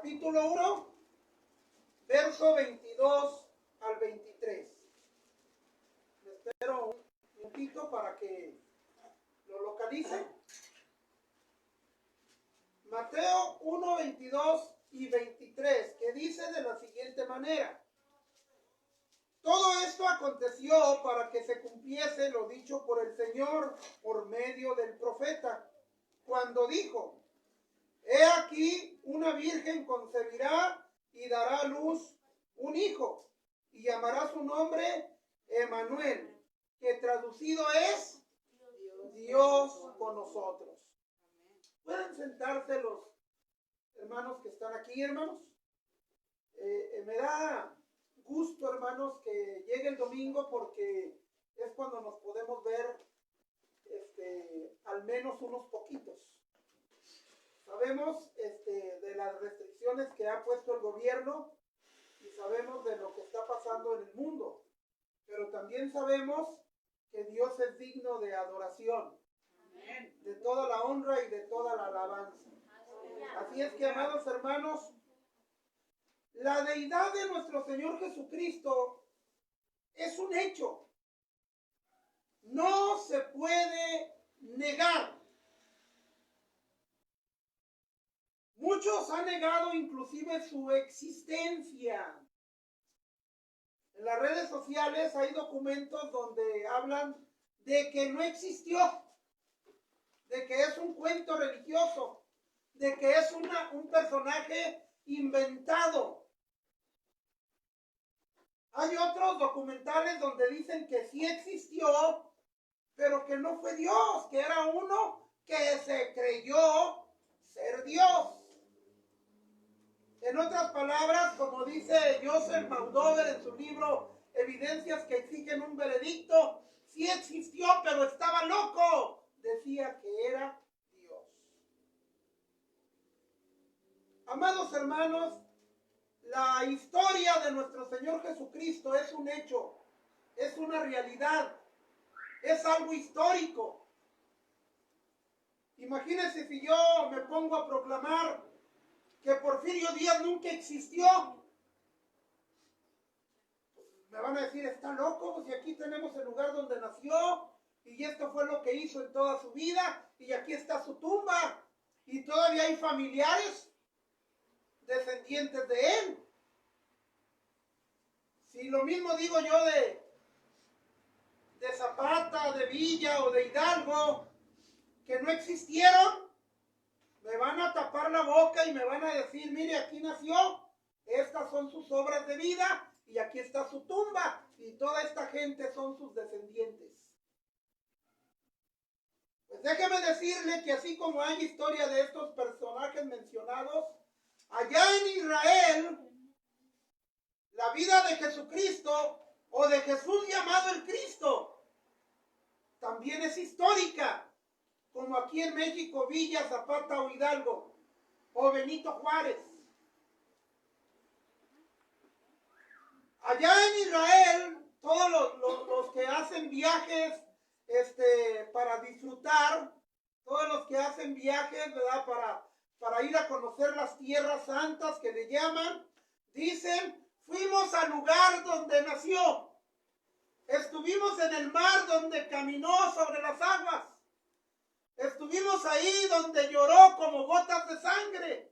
capítulo 1, verso 22 al 23. Espero un minutito para que lo localicen. Mateo 1, 22 y 23, que dice de la siguiente manera: todo esto aconteció para que se cumpliese lo dicho por el Señor por medio del profeta, cuando dijo: he aquí, una virgen concebirá y dará a luz un hijo, y llamará su nombre Emmanuel, que traducido es Dios con nosotros. ¿Pueden sentarse los hermanos que están aquí, hermanos? Me da gusto, hermanos, que llegue el domingo, porque es cuando nos podemos ver al menos unos poquitos. Sabemos de las restricciones que ha puesto el gobierno y sabemos de lo que está pasando en el mundo, pero también sabemos que Dios es digno de adoración, amén, de toda la honra y de toda la alabanza. Así es que, amados hermanos, la deidad de nuestro Señor Jesucristo es un hecho. No se puede negar. Muchos han negado inclusive su existencia. En las redes sociales hay documentos donde hablan de que no existió, de que es un cuento religioso, de que es un personaje inventado. Hay otros documentales donde dicen que sí existió, pero que no fue Dios, que era uno que se creyó ser Dios. En otras palabras, como dice Joseph Maudover en su libro Evidencias que exigen un veredicto, sí existió, pero estaba loco. Decía que era Dios. Amados hermanos, la historia de nuestro Señor Jesucristo es un hecho, es una realidad, es algo histórico. Imagínense si yo me pongo a proclamar que Porfirio Díaz nunca existió. Me van a decir, está loco, pues, y aquí tenemos el lugar donde nació, y esto fue lo que hizo en toda su vida, y aquí está su tumba, y todavía hay familiares descendientes de él. Si lo mismo digo yo de Zapata, de Villa o de Hidalgo, que no existieron, me van a tapar la boca y me van a decir, mire, aquí nació, estas son sus obras de vida, y aquí está su tumba, y toda esta gente son sus descendientes. Pues déjeme decirle que así como hay historia de estos personajes mencionados, allá en Israel, la vida de Jesucristo, o de Jesús llamado el Cristo, también es histórica, como aquí en México, Villa, Zapata o Hidalgo, o Benito Juárez. Allá en Israel, todos los que hacen viajes para disfrutar, todos los que hacen viajes, ¿verdad?, para ir a conocer las tierras santas que le llaman, dicen, fuimos al lugar donde nació, estuvimos en el mar donde caminó sobre las aguas, estuvimos ahí donde lloró como gotas de sangre,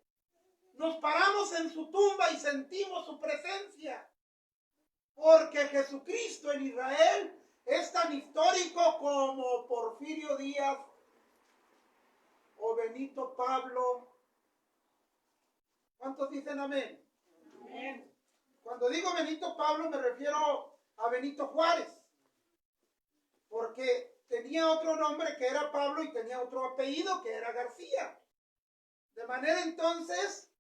nos paramos en su tumba y sentimos su presencia. Porque Jesucristo en Israel es tan histórico como Porfirio Díaz o Benito Pablo. ¿Cuántos dicen amén? Amén. Cuando digo Benito Pablo me refiero a Benito Juárez, porque tenía otro nombre que era Pablo y tenía otro apellido que era García. De manera entonces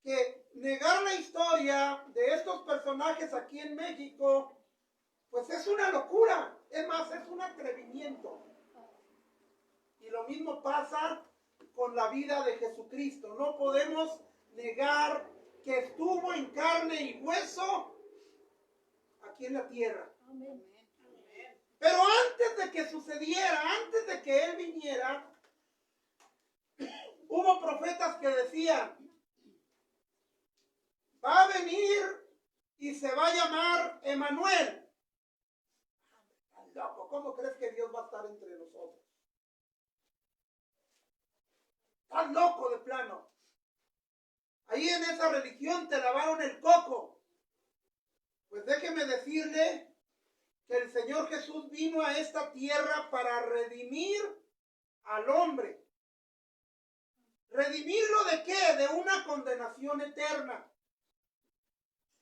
que negar la historia de estos personajes aquí en México, pues es una locura, es más, es un atrevimiento. Y lo mismo pasa con la vida de Jesucristo. No podemos negar que estuvo en carne y hueso aquí en la tierra. Amén. Pero antes de que sucediera, antes de que Él viniera, hubo profetas que decían, va a venir y se va a llamar Emanuel. Estás loco, ¿cómo crees que Dios va a estar entre nosotros? Estás loco de plano. Ahí en esa religión te lavaron el coco. Pues déjeme decirle que el Señor Jesús vino a esta tierra para redimir al hombre. ¿Redimirlo de qué? De una condenación eterna.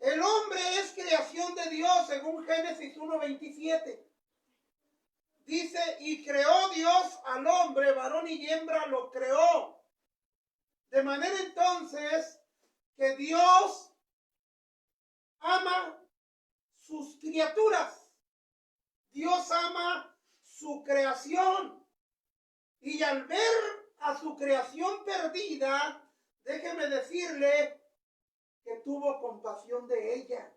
El hombre es creación de Dios, según Génesis 1:27. Dice, y creó Dios al hombre, varón y hembra lo creó. De manera entonces que Dios ama sus criaturas. Dios ama su creación. Y al ver a su creación perdida, déjeme decirle que tuvo compasión de ella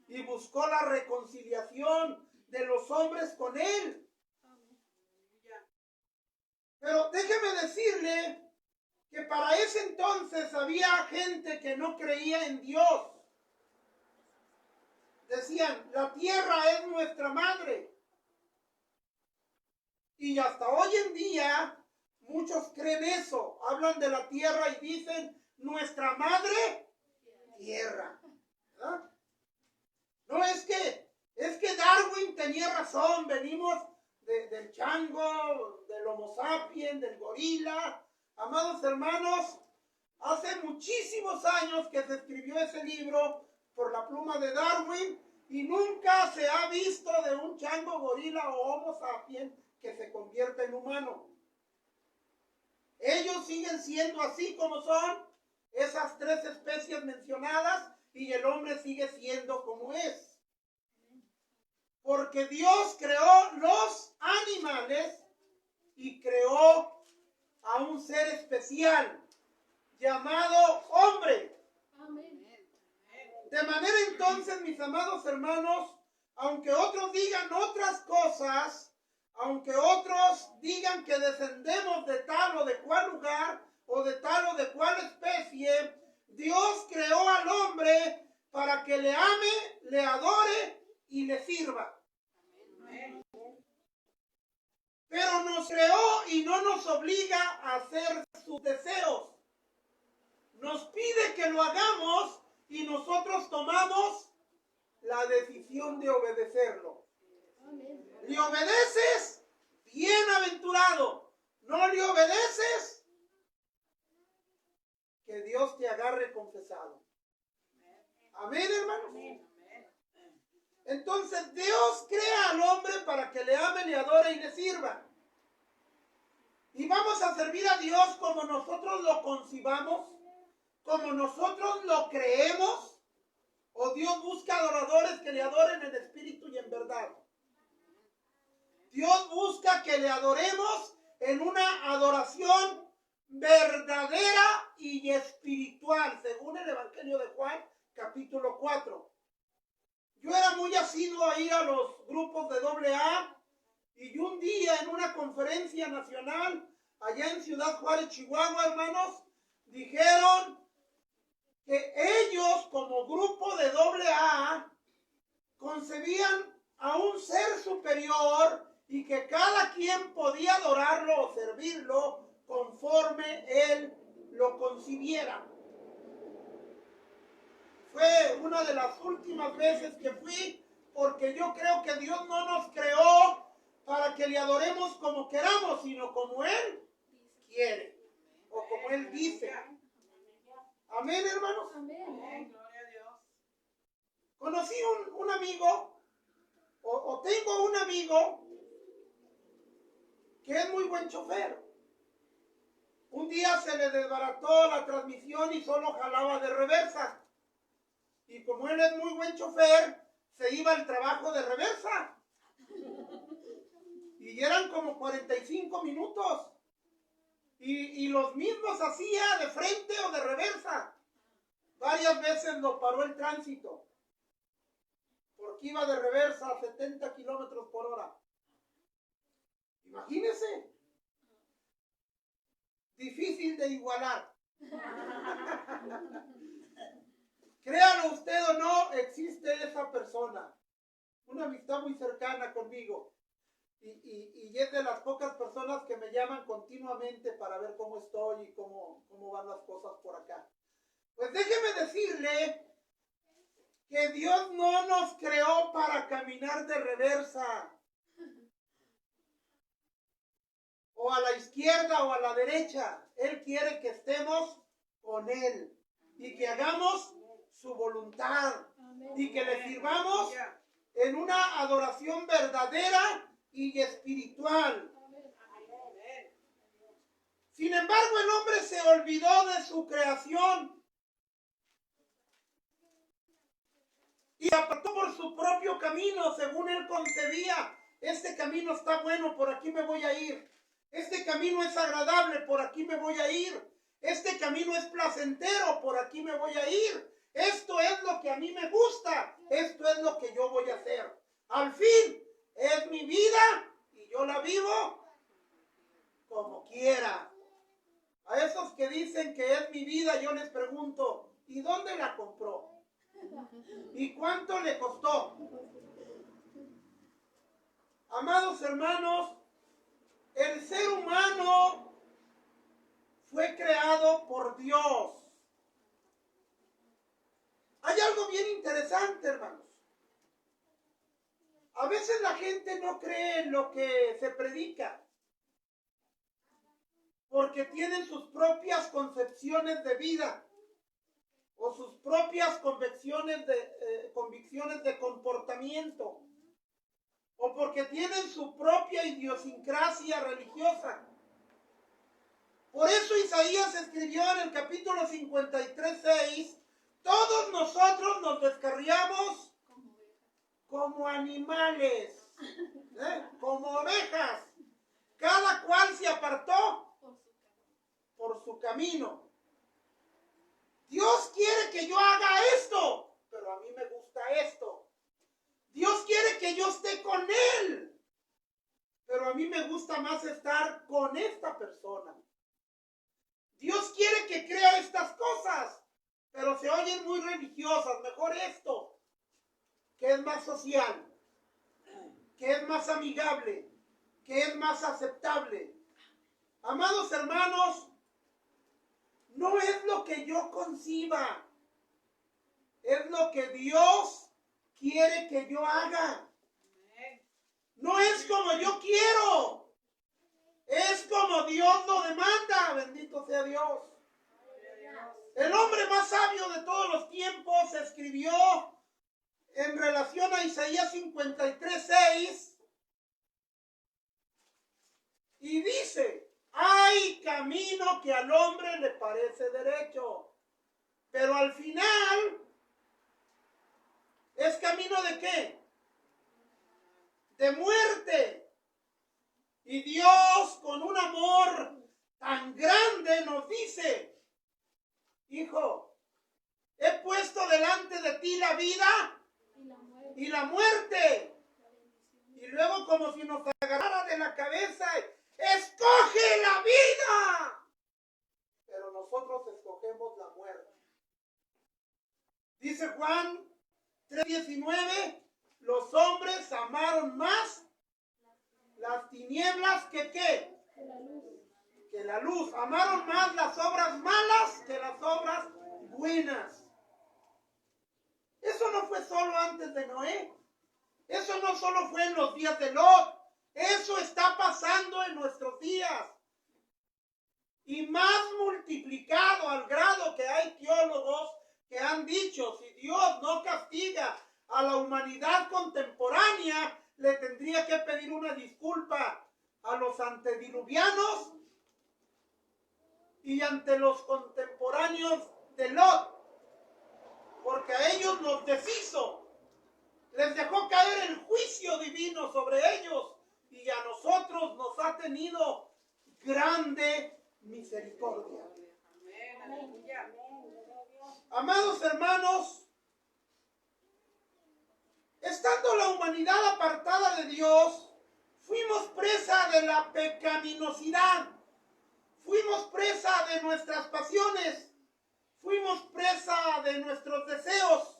y buscó la reconciliación de los hombres con él. Pero déjeme decirle que para ese entonces había gente que no creía en Dios. Decían, la tierra es nuestra madre. Y hasta hoy en día muchos creen eso. Hablan de la tierra y dicen, nuestra madre tierra. ¿Verdad? No, es que Darwin tenía razón. Venimos del chango, del Homo sapiens, del gorila. Amados hermanos, hace muchísimos años que se escribió ese libro por la pluma de Darwin y nunca se ha visto de un chango, gorila o Homo sapiens que se convierta en humano. Ellos siguen siendo así como son esas tres especies mencionadas y el hombre sigue siendo como es. Porque Dios creó los animales y creó a un ser especial llamado hombre. De manera entonces, mis amados hermanos, aunque otros digan otras cosas, aunque otros digan que descendemos de tal o de cual lugar o de tal o de cual especie, Dios creó al hombre para que le ame, le adore y le sirva. Pero nos creó y no nos obliga a hacer sus deseos. Nos pide que lo hagamos y nosotros tomamos la decisión de obedecerlo. ¿Le obedeces? Bienaventurado. ¿No le obedeces? Que Dios te agarre confesado. Amén, hermanos. Entonces Dios crea al hombre para que le ame, le adore y le sirva. Y vamos a servir a Dios como nosotros lo concibamos, como nosotros lo creemos, o Dios busca adoradores que le adoren en espíritu y en verdad. Dios busca que le adoremos en una adoración verdadera y espiritual, según el Evangelio de Juan, capítulo 4. Yo era muy asiduo a ir a los grupos de AA y un día en una conferencia nacional allá en Ciudad Juárez, Chihuahua, hermanos, dijeron que ellos como grupo de AA concebían a un ser superior y que cada quien podía adorarlo o servirlo conforme él lo concibiera. Fue una de las últimas veces que fui, porque yo creo que Dios no nos creó para que le adoremos como queramos, sino como Él quiere o como Él dice. Amén, hermanos. Amén. Gloria a Dios. Conocí un amigo, o tengo un amigo que es muy buen chofer. Un día se le desbarató la transmisión y solo jalaba de reversa. Y como él es muy buen chofer, se iba al trabajo de reversa. Y eran como 45 minutos. Y los mismos hacía de frente o de reversa. Varias veces lo paró el tránsito. Porque iba de reversa a 70 kilómetros por hora. Imagínense. Difícil de igualar. créalo usted o no, existe esa persona. Una amistad muy cercana conmigo. Y es de las pocas personas que me llaman continuamente para ver cómo estoy y cómo van las cosas por acá. Pues déjeme decirle que Dios no nos creó para caminar de reversa, o a la izquierda o a la derecha. Él quiere que estemos con Él y que hagamos su voluntad y que le sirvamos en una adoración verdadera y espiritual. Sin embargo, el hombre se olvidó de su creación y se apartó por su propio camino, según él concebía. Este camino está bueno, por aquí me voy a ir. Este camino es agradable, por aquí me voy a ir. Este camino es placentero, por aquí me voy a ir. Esto es lo que a mí me gusta. Esto es lo que yo voy a hacer. Al fin, es mi vida y yo la vivo como quiera. A esos que dicen que es mi vida, yo les pregunto, ¿y dónde la compró? ¿Y cuánto le costó? Amados hermanos, el ser humano fue creado por Dios. Hay algo bien interesante, hermanos. A veces la gente no cree en lo que se predica, porque tienen sus propias concepciones de vida o sus propias convicciones de comportamiento, o porque tienen su propia idiosincrasia religiosa. Por eso Isaías escribió en el capítulo 53:6, todos nosotros nos descarriamos como animales, como ovejas. Cada cual se apartó por su camino. Dios quiere que yo haga esto, pero a mí me gusta esto. Dios quiere que yo esté con Él, pero a mí me gusta más estar con esta persona. Dios quiere que crea estas cosas, pero se oyen muy religiosas. Mejor esto, que es más social, que es más amigable, que es más aceptable. Amados hermanos, no es lo que yo conciba, es lo que Dios quiere que yo haga. No es como yo quiero, es como Dios lo demanda. Bendito sea Dios. El hombre más sabio de todos los tiempos escribió en relación a Isaías 53:6 y dice: hay camino que al hombre le parece derecho, pero al final es camino ¿de qué? De muerte. Y Dios, con un amor tan grande, nos dice: hijo, he puesto delante de ti la vida y la muerte. Y luego, como si nos agarrara de la cabeza, escoge la vida. Pero nosotros escogemos la muerte. Dice Juan 3:19, los hombres amaron más las tinieblas que ¿qué? Que la luz. Amaron más las obras malas que las obras buenas. Eso no fue solo antes de Noé. Eso no solo fue en los días de Lot. Eso está pasando en nuestros días. Y más multiplicado, al grado que hay teólogos que han dicho, si Dios no castiga a la humanidad contemporánea, le tendría que pedir una disculpa a los antediluvianos y ante los contemporáneos de Lot, porque a ellos los deshizo, les dejó caer el juicio divino sobre ellos, y a nosotros nos ha tenido grande misericordia. Amados hermanos, estando la humanidad apartada de Dios, fuimos presa de la pecaminosidad, fuimos presa de nuestras pasiones, fuimos presa de nuestros deseos.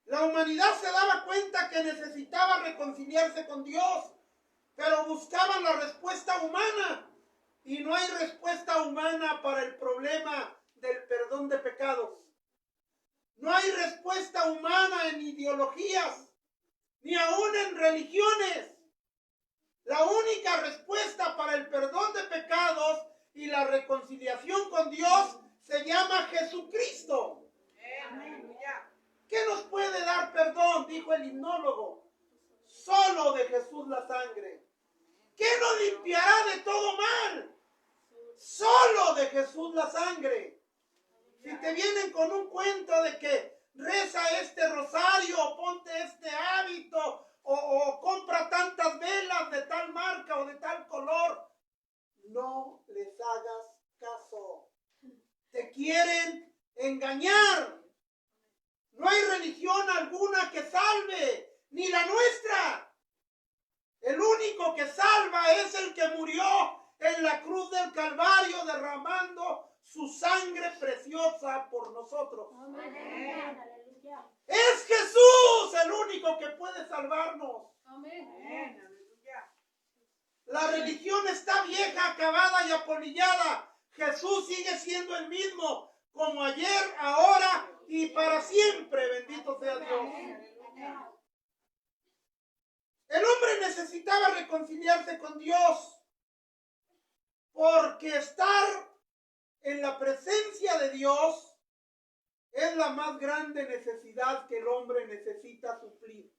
La humanidad se daba cuenta que necesitaba reconciliarse con Dios, pero buscaban la respuesta humana. Y no hay respuesta humana para el problema del perdón de pecados. No hay respuesta humana en ideologías, ni aún en religiones. La única respuesta para el perdón de pecados y la reconciliación con Dios se llama Jesucristo. Aleluya. ¿Qué nos puede dar perdón? Dijo el himnólogo. Solo de Jesús la sangre. ¿Qué nos limpiará de todo mal? Solo de Jesús la sangre. Si te vienen con un cuento de que reza este rosario, ponte este hábito, o compra tantas velas de tal marca o de tal color, no les hagas caso. Te quieren engañar. No hay religión alguna que salve, ni la nuestra. El único que salva es el que murió en la cruz del Calvario derramando su sangre preciosa por nosotros. Amén. Es Jesús el único que puede salvarnos. Amén. Aleluya. La religión está vieja, acabada y apolillada. Jesús sigue siendo el mismo, como ayer, ahora y para siempre. Bendito sea Dios. Aleluya. El hombre necesitaba reconciliarse con Dios, porque estar en la presencia de Dios es la más grande necesidad que el hombre necesita suplir.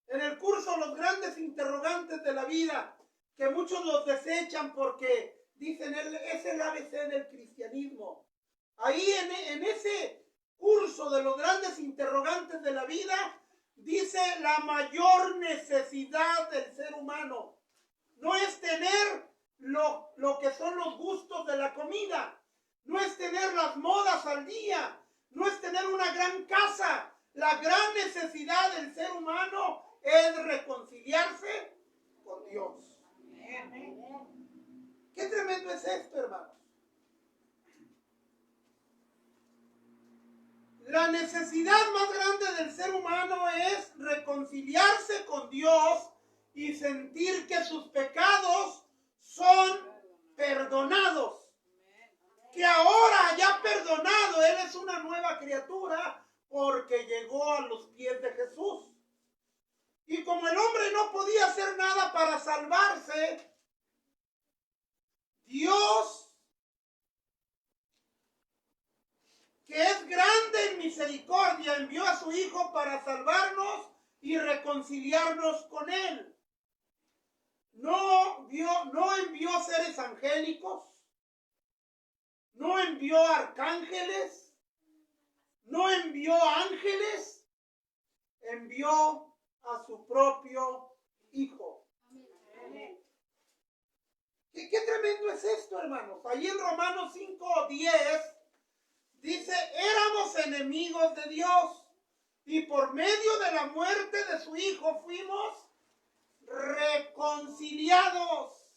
En el curso Los Grandes Interrogantes de la Vida, que muchos los desechan porque dicen es el ABC del cristianismo. Ahí en ese curso de los grandes interrogantes de la vida, dice la mayor necesidad del ser humano. No es tener lo que son los gustos de la comida. No es tener las modas al día. No es tener una gran casa. La gran necesidad del ser humano es reconciliarse con Dios. Qué tremendo es esto, hermanos. La necesidad más grande del ser humano es reconciliarse con Dios y sentir que sus pecados son perdonados. Que ahora ya perdonado, Él es una nueva criatura porque llegó a los pies de Jesús. Y como el hombre no podía hacer nada para salvarse, Dios, que es grande en misericordia, envió a su Hijo para salvarnos y reconciliarnos con Él. No envió seres angélicos, no envió arcángeles, no envió ángeles, envió a su propio Hijo. ¿Qué tremendo es esto, hermanos? Ahí en Romanos 5:10 dice, éramos enemigos de Dios y por medio de la muerte de su Hijo fuimos reconciliados.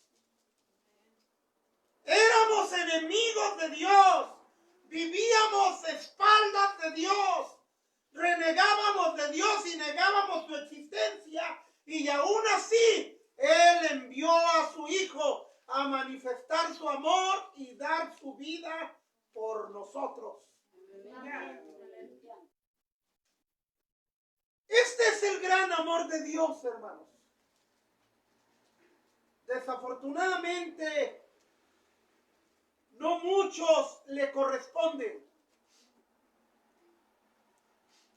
Éramos enemigos de Dios, vivíamos espaldas de Dios, renegábamos de Dios y negábamos su existencia, y aún así Él envió a su Hijo a manifestar su amor y dar su vida por nosotros. Este es el gran amor de Dios, hermanos. Desafortunadamente, no muchos le corresponden.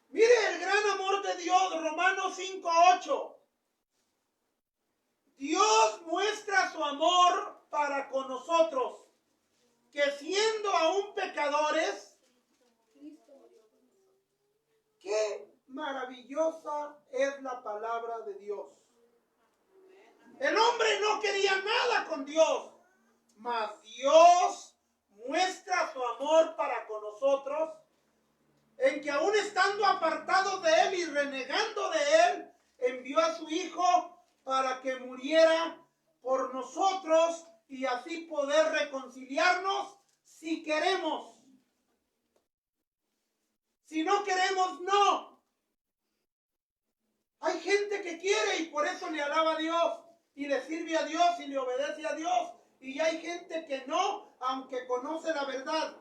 Mire el gran amor de Dios, Romanos 5:8. Dios muestra su amor para con nosotros, que siendo aún pecadores, qué maravillosa es la palabra de Dios. El hombre no quería nada con Dios, mas Dios muestra su amor para con nosotros, en que aún estando apartados de Él y renegando de Él, envió a su Hijo para que muriera por nosotros y así poder reconciliarnos si queremos. Si no queremos, no. Hay gente que quiere y por eso le alaba a Dios y le sirve a Dios y le obedece a Dios. Y hay gente que no, aunque conoce la verdad.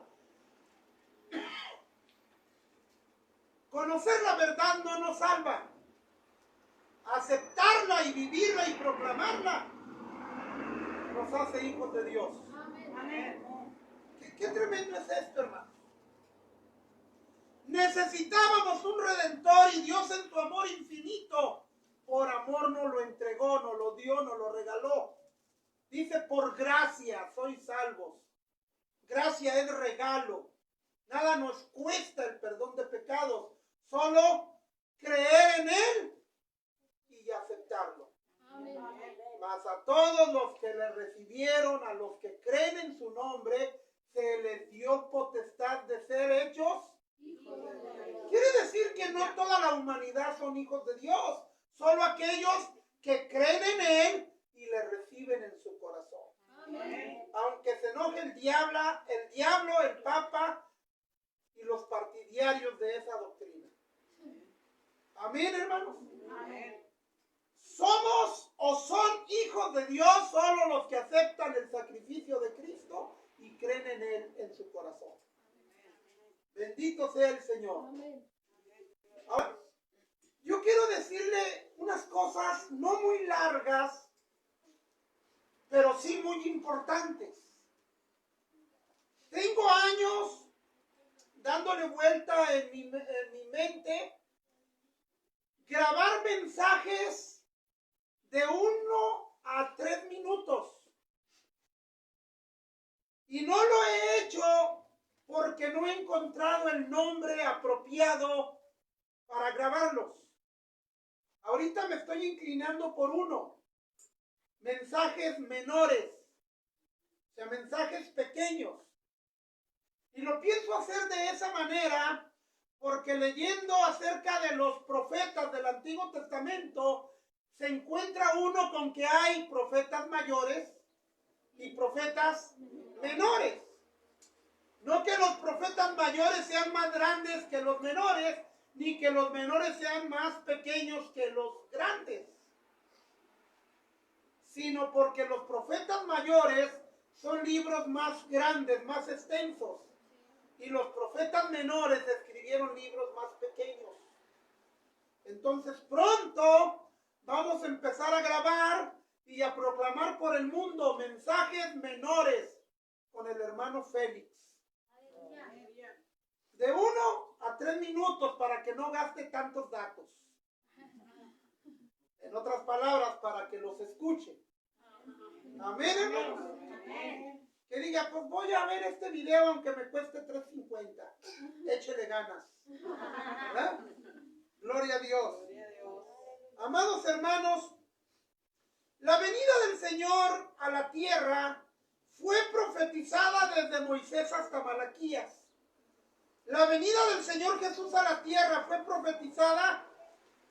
Conocer la verdad no nos salva. Aceptarla y vivirla y proclamarla nos hace hijos de Dios. Amén. ¿Qué tremendo es esto, hermano? Necesitábamos un redentor y Dios en su amor infinito, por amor nos lo entregó, nos lo dio, nos lo regaló. Dice, por gracia sois salvos. Gracia es regalo. Nada nos cuesta el perdón de pecados, solo creer en Él y aceptarlo. Amén. Mas a todos los que le recibieron, a los que creen en su nombre, se les dio potestad de ser hechos. Quiere decir que no toda la humanidad son hijos de Dios, solo aquellos que creen en Él y le reciben en su corazón. Amén. Aunque se enoje el diablo, el papa y los partidarios de esa doctrina. Amén, hermanos. Amén. Somos o son hijos de Dios solo los que aceptan el sacrificio de Cristo y creen en Él en su corazón. Bendito sea el Señor. Ahora, yo quiero decirle unas cosas no muy largas, pero sí muy importantes. Tengo años dándole vuelta en mi mente, grabar mensajes de 1 a 3 minutos. Y no lo he hecho porque no he encontrado el nombre apropiado para grabarlos. Ahorita me estoy inclinando por uno. Mensajes menores. O sea, mensajes pequeños. Y lo pienso hacer de esa manera porque leyendo acerca de los profetas del Antiguo Testamento, se encuentra uno con que hay profetas mayores y profetas menores. No que los profetas mayores sean más grandes que los menores, ni que los menores sean más pequeños que los grandes, sino porque los profetas mayores son libros más grandes, más extensos, y los profetas menores escribieron libros más pequeños. Entonces pronto vamos a empezar a grabar y a proclamar por el mundo mensajes menores con el hermano Félix. De 1 a 3 minutos para que no gaste tantos datos. En otras palabras, para que los escuche. Amén, hermanos. Que diga, pues voy a ver este video aunque me cueste $3.50. Échele ganas. ¿Verdad? Gloria a Dios. Amados hermanos, la venida del Señor a la tierra fue profetizada desde Moisés hasta Malaquías. La venida del Señor Jesús a la tierra fue profetizada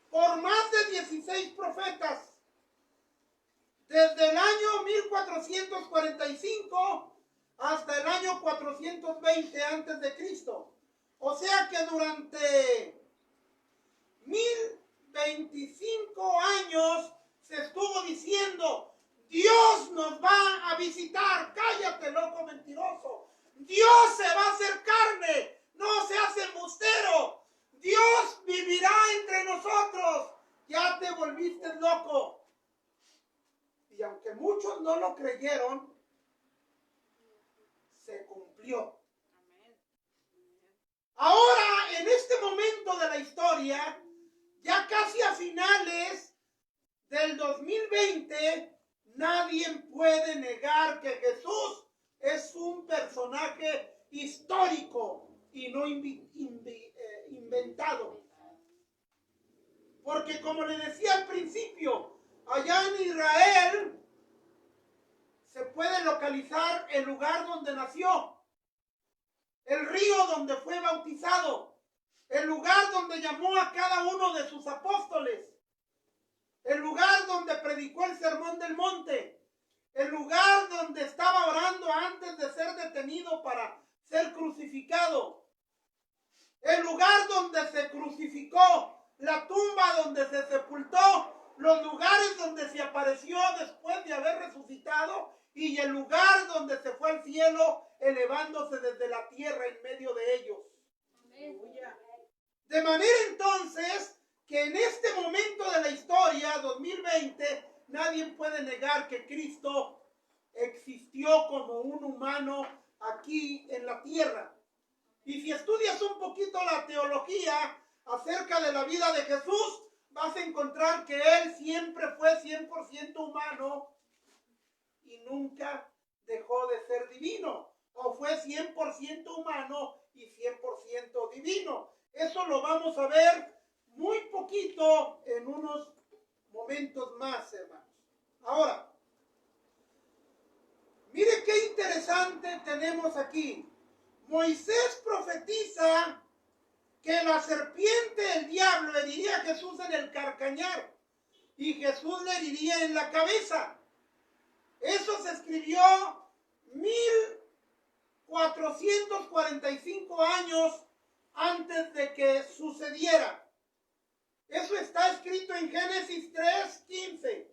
por más de 16 profetas. Desde el año 1445 hasta el año 420 antes de Cristo. O sea que durante 1025 años se estuvo diciendo, Dios nos va a visitar. Cállate, loco mentiroso. Dios se va a hacer carne. No se hace embustero. Dios vivirá entre nosotros. Ya te volviste loco. Y aunque muchos no lo creyeron, se cumplió. Ahora, en este momento de la historia, ya casi a finales del 2020, nadie puede negar que Jesús es un personaje histórico y no inventado. Porque como le decía al principio, allá en Israel se puede localizar el lugar donde nació, el río donde fue bautizado, el lugar donde llamó a cada uno de sus apóstoles, el lugar donde predicó el Sermón del Monte, el lugar donde estaba orando antes de ser detenido para ser crucificado, el lugar donde se crucificó, la tumba donde se sepultó, los lugares donde se apareció después de haber resucitado y el lugar donde se fue al cielo elevándose desde la tierra en medio de ellos. De manera entonces que en este momento de la historia, 2020, nadie puede negar que Cristo existió como un humano aquí en la tierra. Y si estudias un poquito la teología acerca de la vida de Jesús, vas a encontrar que Él siempre fue 100% humano y nunca dejó de ser divino. O fue 100% humano y 100% divino. Eso lo vamos a ver muy poquito en unos momentos más, hermanos. Ahora, mire qué interesante tenemos aquí. Moisés profetiza que la serpiente, el diablo, heriría a Jesús en el calcañar y Jesús le heriría en la cabeza. Eso se escribió 1445 años antes de que sucediera. Eso está escrito en Génesis 3:15.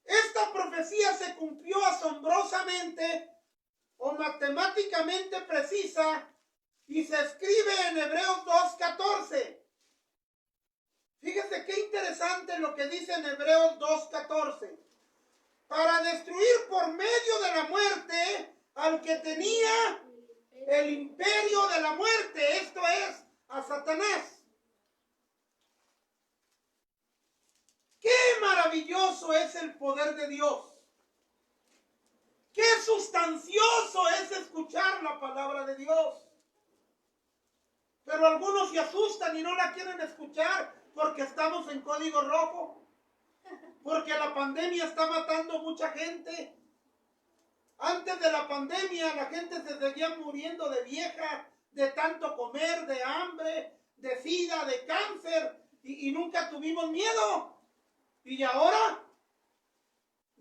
Esta profecía se cumplió asombrosamente o matemáticamente precisa y se escribe en Hebreos 2:14. Fíjese qué interesante lo que dice en Hebreos 2:14. Para destruir por medio de la muerte al que tenía el imperio de la muerte, esto es, a Satanás. Qué maravilloso es el poder de Dios. Qué sustancioso es escuchar la palabra de Dios. Pero algunos se asustan y no la quieren escuchar porque estamos en código rojo. Porque la pandemia está matando mucha gente. Antes de la pandemia la gente se seguía muriendo de vieja, de tanto comer, de hambre, de sida, de cáncer y nunca tuvimos miedo. Y ahora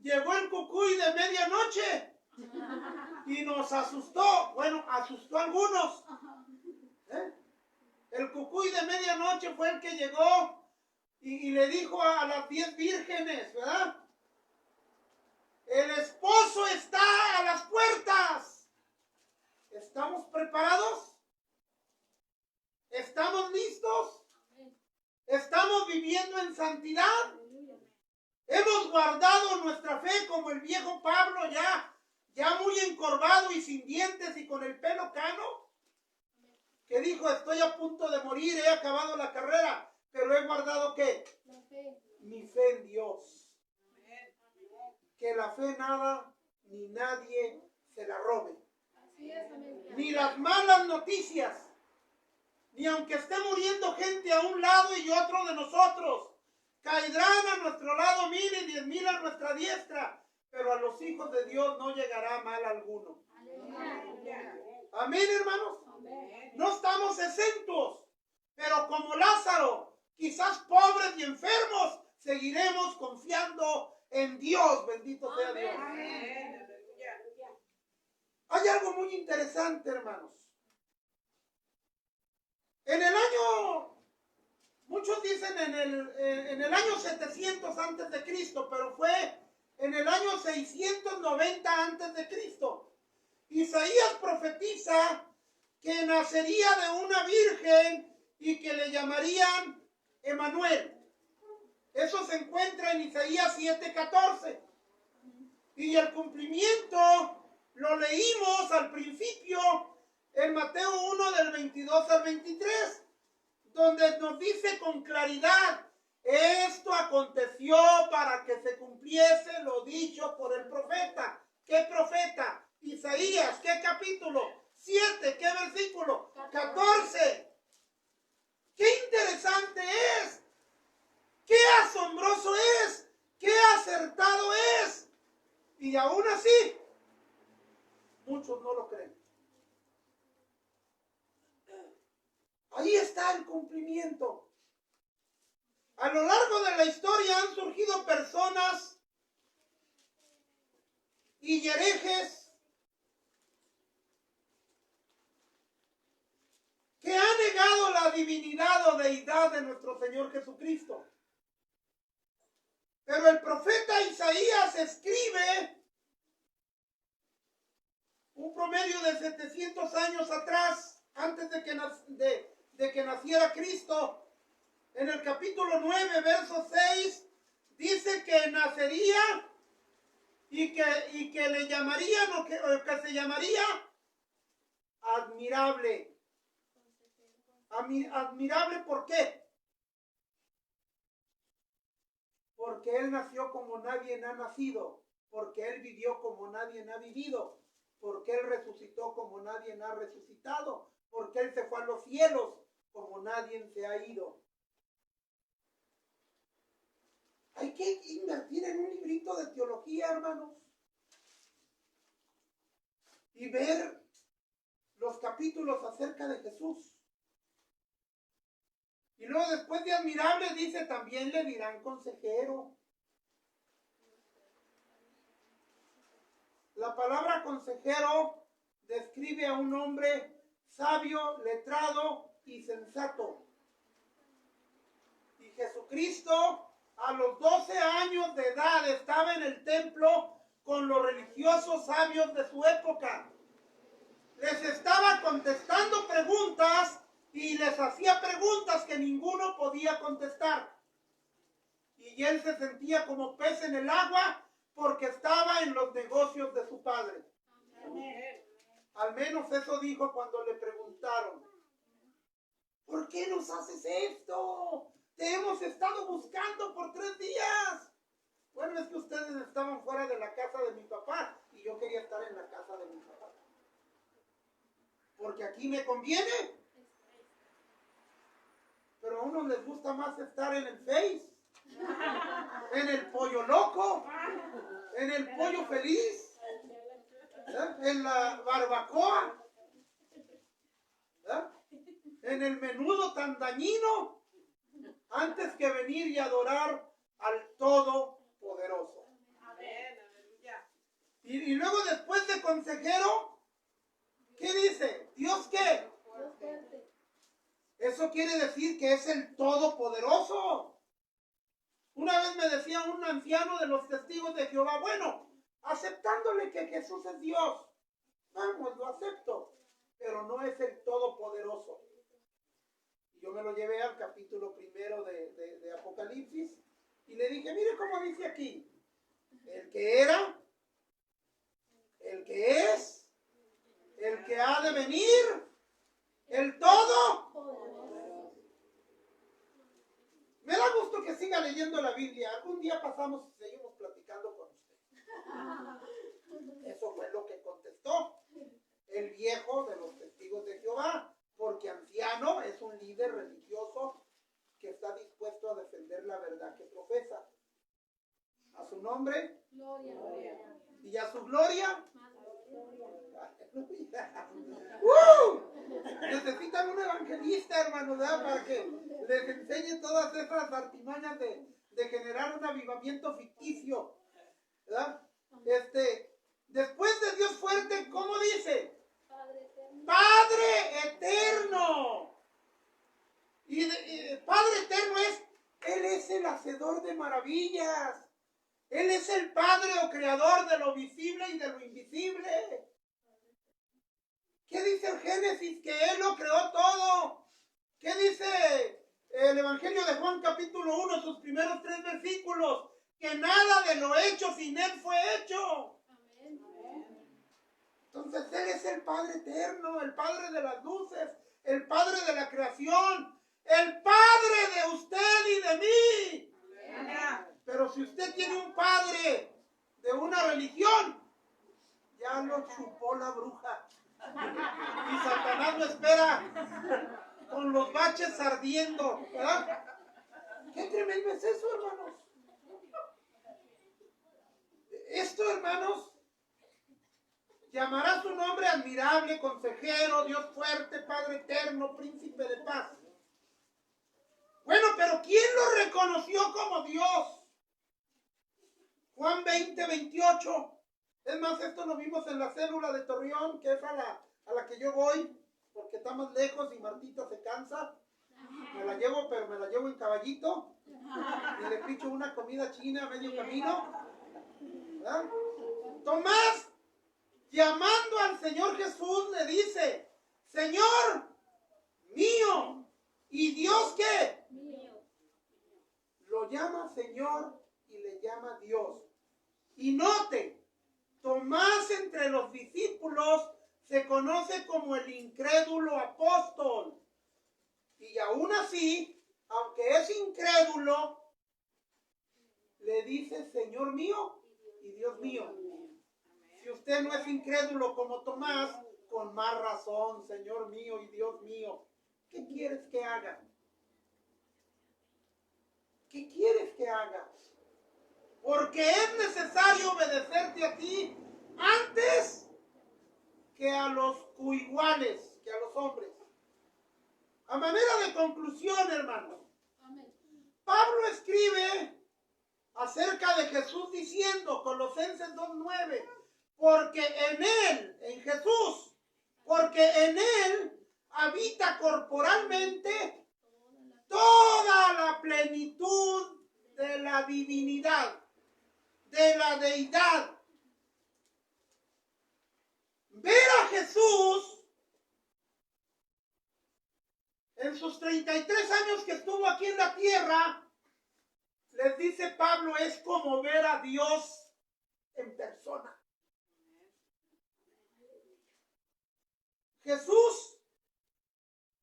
llegó el cucuy de medianoche y nos asustó. Bueno, asustó a algunos. El cucuy de medianoche fue el que llegó y le dijo a las 10 vírgenes, ¿verdad? El esposo está a las puertas. ¿Estamos preparados? ¿Estamos listos? ¿Estamos viviendo en santidad? ¿Hemos guardado nuestra fe como el viejo Pablo ya muy encorvado y sin dientes y con el pelo cano? Que dijo, estoy a punto de morir, he acabado la carrera, pero he guardado ¿qué? La fe. Mi fe en Dios. Que la fe nada ni nadie se la robe. Así es, amén. Ni las malas noticias, ni aunque esté muriendo gente a un lado y otro de nosotros, caerán a nuestro lado 1000 y 10,000 a nuestra diestra, pero a los hijos de Dios no llegará mal alguno. Amén, hermanos. No estamos exentos, pero como Lázaro, quizás pobres y enfermos, seguiremos confiando en Dios. Bendito sea Dios. Hay algo muy interesante, hermanos. En el año, muchos dicen en el año 700 antes de Cristo, pero fue en el año 690 antes de Cristo. Isaías profetiza que nacería de una virgen y que le llamarían Emanuel. Eso se encuentra en Isaías 7:14. Y el cumplimiento lo leímos al principio en Mateo 1 del 22 al 23, donde nos dice con claridad, esto aconteció para que se cumpliese lo dicho por el profeta. ¿Qué profeta? Isaías. ¿Qué capítulo? 7. ¿Qué versículo? 14. ¡Qué interesante es! ¡Qué asombroso es! ¡Qué acertado es! Y aún así, muchos no lo creen. Ahí está el cumplimiento. A lo largo de la historia han surgido personas y herejes que ha negado la divinidad o deidad de nuestro Señor Jesucristo. Pero el profeta Isaías escribe un promedio de 700 años atrás, antes de que naciera Cristo. En el capítulo 9, verso 6, dice que nacería y que le llamarían o que se llamaría admirable. Admirable, ¿por qué? Porque Él nació como nadie ha nacido, porque Él vivió como nadie ha vivido, porque Él resucitó como nadie ha resucitado, porque Él se fue a los cielos como nadie se ha ido. Hay que invertir en un librito de teología, hermanos, y ver los capítulos acerca de Jesús. Y luego después de admirable dice, también le dirán consejero. La palabra consejero describe a un hombre sabio, letrado y sensato. Y Jesucristo a los 12 años de edad estaba en el templo con los religiosos sabios de su época. Les estaba contestando preguntas y les hacía preguntas que ninguno podía contestar. Y él se sentía como pez en el agua porque estaba en los negocios de su padre. Amén. Al menos eso dijo cuando le preguntaron: ¿por qué nos haces esto? Te hemos estado buscando por 3 días. Bueno, es que ustedes estaban fuera de la casa de mi papá y yo quería estar en la casa de mi papá. Porque aquí me conviene. Pero a unos les gusta más estar en el Face, en el pollo loco, en el pollo feliz, en la barbacoa, en el menudo tan dañino, antes que venir y adorar al Todopoderoso. Amén. Aleluya. Y luego después de consejero, ¿qué dice? ¿Dios qué? Dios fuerte. Eso quiere decir que es el Todopoderoso. Una vez me decía un anciano de los testigos de Jehová, bueno, aceptándole que Jesús es Dios, vamos, lo acepto, pero no es el Todopoderoso. Y yo me lo llevé al capítulo 1 de Apocalipsis y le dije, mire cómo dice aquí, el que era, el que es, el que ha de venir, el todo. Poderoso. Me da gusto que siga leyendo la Biblia. Algún día pasamos y seguimos platicando con usted. Eso fue lo que contestó el viejo de los testigos de Jehová, porque anciano es un líder religioso que está dispuesto a defender la verdad que profesa. A su nombre Gloria. Gloria. y a su gloria. Necesitan un evangelista, hermano, ¿verdad? Para que les enseñe todas esas artimañas de generar un avivamiento ficticio, ¿verdad? Después de Dios fuerte, ¿cómo dice? Padre eterno. Padre eterno. Padre eterno Él es el hacedor de maravillas. Él es el Padre o creador de lo visible y de lo invisible. ¿Qué dice el Génesis? Que Él lo creó todo. ¿Qué dice el Evangelio de Juan capítulo 1, sus primeros 3 versículos? Que nada de lo hecho sin Él fue hecho. Amén. Entonces Él es el Padre eterno, el Padre de las luces, el Padre de la creación, el Padre de usted y de mí. Amén. Pero si usted tiene un padre de una religión, ya lo chupó la bruja. Y Satanás lo espera con los baches ardiendo, ¿verdad? ¿Qué tremendo es eso, hermanos? Esto, hermanos, llamará su nombre admirable, consejero, Dios fuerte, Padre eterno, príncipe de paz. Bueno, pero ¿quién lo reconoció como Dios? Juan 20, 28. Es más, esto lo vimos en la célula de Torreón, que es a la que yo voy, porque está más lejos y Martita se cansa. Me la llevo, pero me la llevo en caballito. Y le picho una comida china a medio camino. ¿Verdad? Tomás, llamando al Señor Jesús, le dice: Señor mío. ¿Y Dios qué? Mío. Lo llama Señor y le llama Dios. Y note, Tomás entre los discípulos se conoce como el incrédulo apóstol. Y aún así, aunque es incrédulo, le dice Señor mío y Dios mío. Si usted no es incrédulo como Tomás, con más razón, Señor mío y Dios mío. ¿Qué quieres que haga? ¿Qué quieres que haga? Porque es necesario obedecerte a ti antes que a los coiguales, que a los hombres. A manera de conclusión, hermanos, Amén. Pablo escribe acerca de Jesús diciendo, Colosenses 2:9, porque en Él, en Jesús, porque en Él habita corporalmente toda la plenitud de la divinidad, de la deidad. Ver a Jesús en sus 33 años que estuvo aquí en la tierra, les dice Pablo, es como ver a Dios en persona. Jesús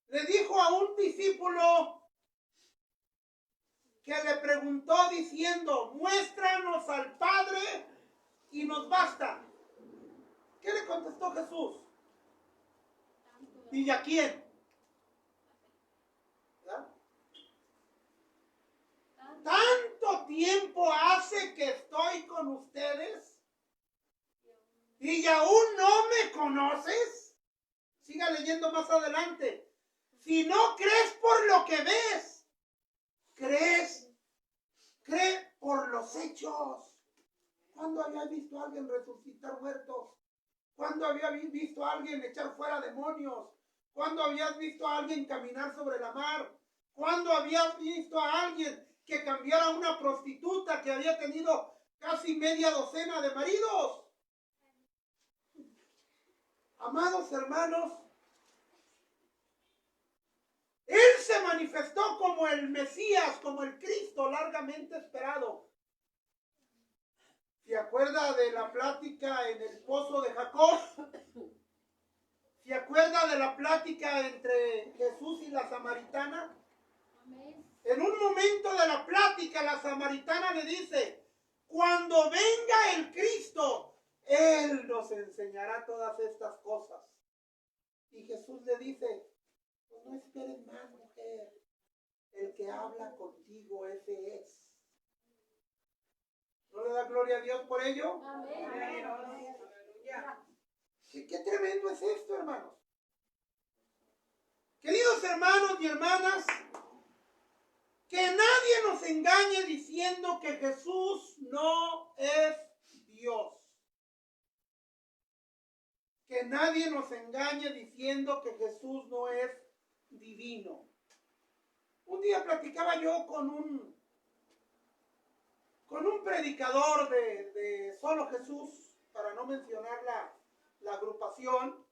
le dijo a un discípulo que le preguntó diciendo, muéstranos al Padre y nos basta. ¿Qué le contestó Jesús? ¿Y a quién? ¿Verdad? Tanto tiempo hace que estoy con ustedes y aún no me conoces. Siga leyendo más adelante. Si no crees por lo que ves, cree por los hechos. ¿Cuándo había visto a alguien resucitar muertos? ¿Cuándo había visto a alguien echar fuera demonios? ¿Cuándo habías visto a alguien caminar sobre la mar? ¿Cuándo habías visto a alguien que cambiara a una prostituta que había tenido casi media docena de maridos? Amados hermanos, Él se manifestó como el Mesías, como el Cristo largamente esperado. ¿Se acuerda de la plática en el pozo de Jacob? ¿Se acuerda de la plática entre Jesús y la samaritana? Amén. En un momento de la plática, la samaritana le dice, cuando venga el Cristo, Él nos enseñará todas estas cosas. Y Jesús le dice, pues no esperes más, mujer. El que habla contigo, ese es. ¿No le da gloria a Dios por ello? Amén. Aleluya. ¿Qué tremendo es esto, hermanos? Queridos hermanos y hermanas, que nadie nos engañe diciendo que Jesús no es Dios. Que nadie nos engañe diciendo que Jesús no es divino. Un día platicaba yo con un predicador de Solo Jesús, para no mencionar la agrupación,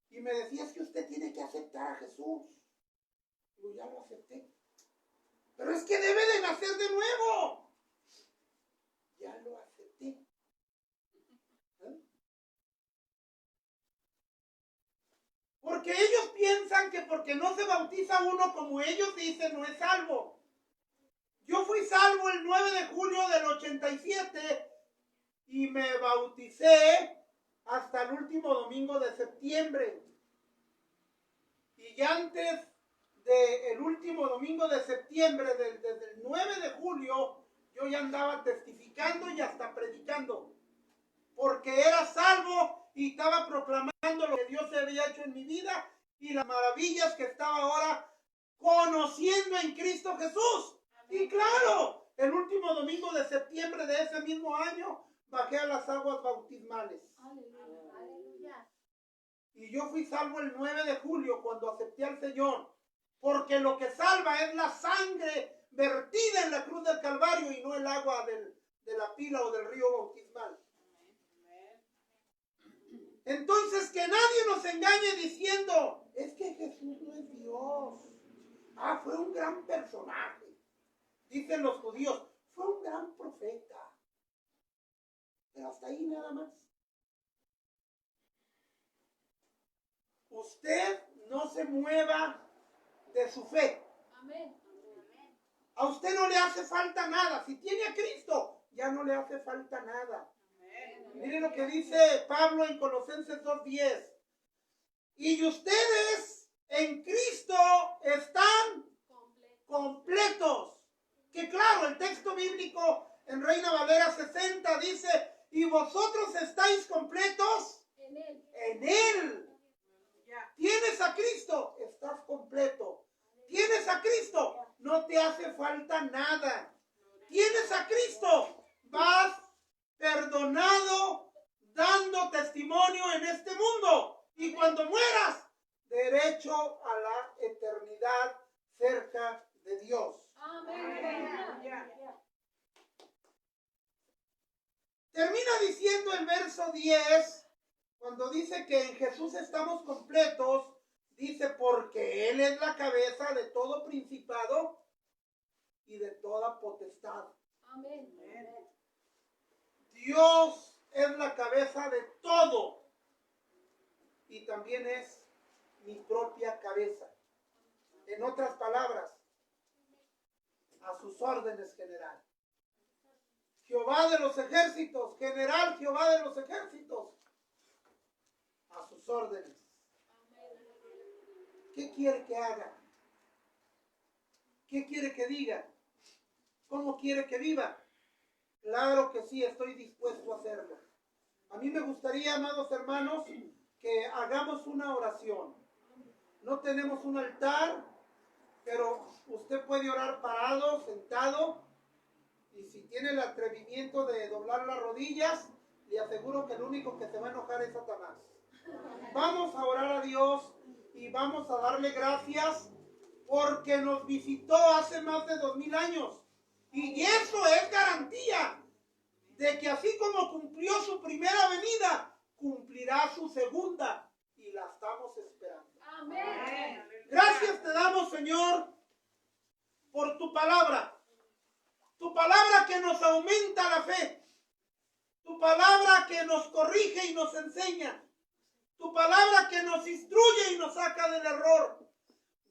y me decía, es que usted tiene que aceptar a Jesús. Yo ya lo acepté. Pero es que debe de nacer de nuevo. Ya lo acepté. Porque ellos piensan que porque no se bautiza uno como ellos dicen, no es salvo. Yo fui salvo el 9 de julio del 87 y me bauticé hasta el último domingo de septiembre. Y ya antes del último domingo de septiembre, desde el 9 de julio, yo ya andaba testificando y hasta predicando. Porque era salvo y estaba proclamando lo que Dios había hecho en mi vida y las maravillas que estaba ahora conociendo en Cristo Jesús. Y claro, el último domingo de septiembre de ese mismo año bajé a las aguas bautismales. Aleluya. Y yo fui salvo el 9 de julio cuando acepté al Señor. Porque lo que salva es la sangre vertida en la cruz del Calvario y no el agua de la pila o del río bautismal. Entonces que nadie nos engañe diciendo, es que Jesús no es Dios. Fue un gran personaje. Dicen los judíos, fue un gran profeta. Pero hasta ahí nada más. Usted no se mueva de su fe. Amén. A usted no le hace falta nada. Si tiene a Cristo, ya no le hace falta nada. Miren lo que dice Pablo en Colosenses 2:10. Y ustedes en Cristo están completos. Que claro, el texto bíblico en Reina Valera 60 dice, y vosotros estáis completos En Él. en Él. Tienes a Cristo, estás completo. Tienes a Cristo, no te hace falta nada. Tienes a Cristo, vas perdonado, dando testimonio en este mundo. Y cuando mueras, derecho a la eternidad cerca de Dios. Amén. Termina diciendo el verso 10, cuando dice que en Jesús estamos completos, dice, porque Él es la cabeza de todo principado y de toda potestad. Amén. Dios es la cabeza de todo y también es mi propia cabeza. En otras palabras, a sus órdenes, general. Jehová de los ejércitos, general Jehová de los ejércitos, a sus órdenes. ¿Qué quiere que haga? ¿Qué quiere que diga? ¿Cómo quiere que viva? Claro que sí, estoy dispuesto a hacerlo. A mí me gustaría, amados hermanos, que hagamos una oración. No tenemos un altar, pero usted puede orar parado, sentado, y si tiene el atrevimiento de doblar las rodillas, le aseguro que el único que se va a enojar es Satanás. Vamos a orar a Dios y vamos a darle gracias porque nos visitó hace más de 2000 años. Y eso es garantía de que así como cumplió su primera venida, cumplirá su segunda y la estamos esperando. Amén. Gracias te damos, Señor, por tu palabra. Tu palabra que nos aumenta la fe. Tu palabra que nos corrige y nos enseña. Tu palabra que nos instruye y nos saca del error.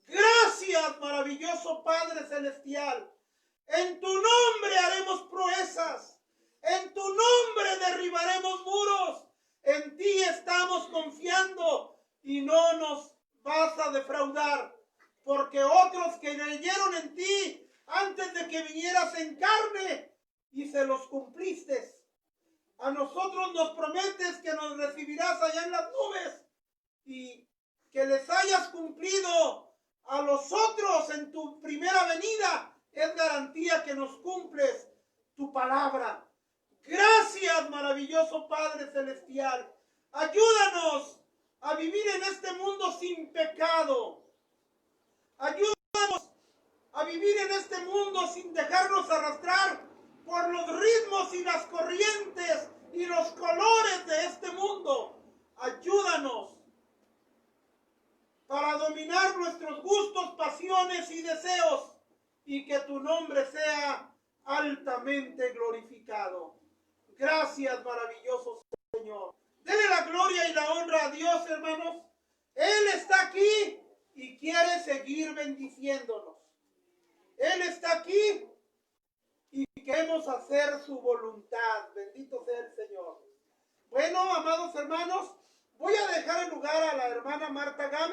Gracias, maravilloso Padre Celestial. En tu nombre haremos proezas. En tu nombre derribaremos muros. En ti estamos confiando y no nos vas a defraudar. Porque otros que creyeron en ti antes de que vinieras en carne y se los cumpliste. A nosotros nos prometes que nos recibirás allá en las nubes y que les hayas cumplido a los otros en tu primera venida. Es garantía que nos cumples tu palabra. Gracias, maravilloso Padre Celestial. Ayúdanos a vivir en este mundo sin pecado. Ayúdanos a vivir en este mundo sin dejarnos arrastrar por los ritmos y las corrientes y los colores de este mundo. Ayúdanos para dominar nuestros gustos, pasiones y deseos y que tu nombre sea altamente glorificado. Gracias, maravilloso Señor. Dele la gloria y la honra a Dios, hermanos. Él está aquí y quiere seguir bendiciéndonos. Él está aquí y queremos hacer su voluntad. Bendito sea el Señor. Bueno, amados hermanos, voy a dejar el lugar a la hermana Marta Gámez.